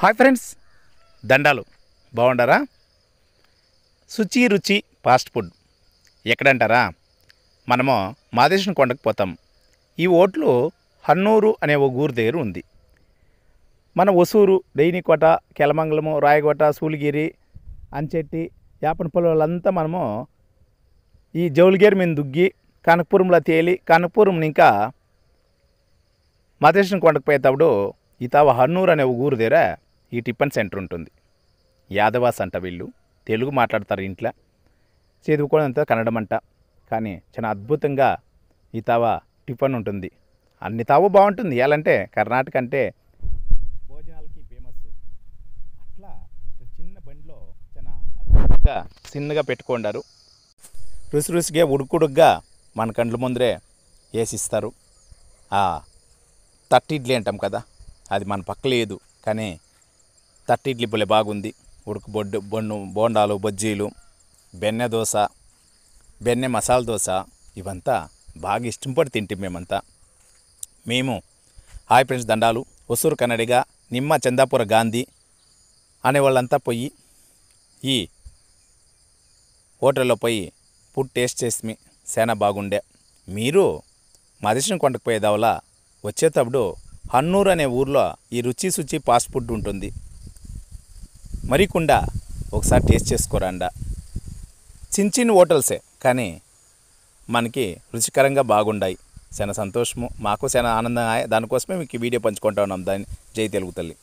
Hi friends, దండాలు బాగుండారా? శుచి రుచి ఫాస్ట్ ఫుడ్ ఎక్కడంటారా? మనము మాదేశం కొండకు పోతాం. ఈ ఓట్లు హన్నూరు అనే ఒక ఊరు దగ్గర ఉంది. మన ఒసూరు, డైనికోట, కెలమంగళము, రాయకోట, సూలిగిరి, అంచెట్టి, యాపనపల్లి వాళ్ళంతా మనము ఈ జౌలిగేరు మీద దుగ్గి కనకపురంలో తేలి కనకపురం ఇంకా మాదేశం కొండకు పోయేటప్పుడు ఈ తావ హన్నూరు అనే ఒక ఊరు దగ్గర ఈ టిఫిన్ సెంటర్ ఉంటుంది. యాదవాస్ అంట, వీళ్ళు తెలుగు మాట్లాడతారు, ఇంట్లో చదువుకోవడంతో కన్నడం అంట. కానీ చాలా అద్భుతంగా ఈ తావ టిఫిన్ ఉంటుంది. అన్ని తావు బాగుంటుంది. ఎలాంటే కర్ణాటక అంటే భోజనాలకి ఫేమస్. అట్లా చిన్న బండిలో చాలా అద్భుతంగా చిన్నగా పెట్టుకుంటారు. రుచి రుచిగా ఉడుకుడుగ్గా మన కండ్ల ముందరే వేసిస్తారు. తట్టి ఇడ్లీ అంటాం కదా, అది మన పక్క లేదు, కానీ తట్టి ఇడ్లీ భలే బాగుంది. ఉడుకు బోండాలు, బజ్జీలు, బెన్నె దోశ, బెన్నె మసాలా దోశ, ఇవంతా బాగా ఇష్టపడి తింటాం మేమంతా. మేము హాయ్ ఫ్రెండ్స్, దండాలు, ఒసూరు కన్నడిగా, నిమ్మ, చందాపుర, గాంధీ అనేవాళ్ళంతా పోయి ఈ హోటల్లో పోయి ఫుడ్ టేస్ట్ చేసి చాలా బాగుండే. మీరు మాదేశం కొండకు పోయేదావలా వచ్చేటప్పుడు హన్నూరు అనే ఊర్లో ఈ రుచి శుచి ఫాస్ట్ ఫుడ్ ఉంటుంది. మరికుండా ఒకసారి టేస్ట్ చేసుకోరండా. చిన్న చిన్న హోటల్సే, కానీ మనకి రుచికరంగా బాగుండాయి. చాలా సంతోషము, మాకు చాలా ఆనందం. దానికోసమే మీకు ఈ వీడియో పంచుకుంటా ఉన్నాం. దాన్ని జై తెలుగు తల్లి.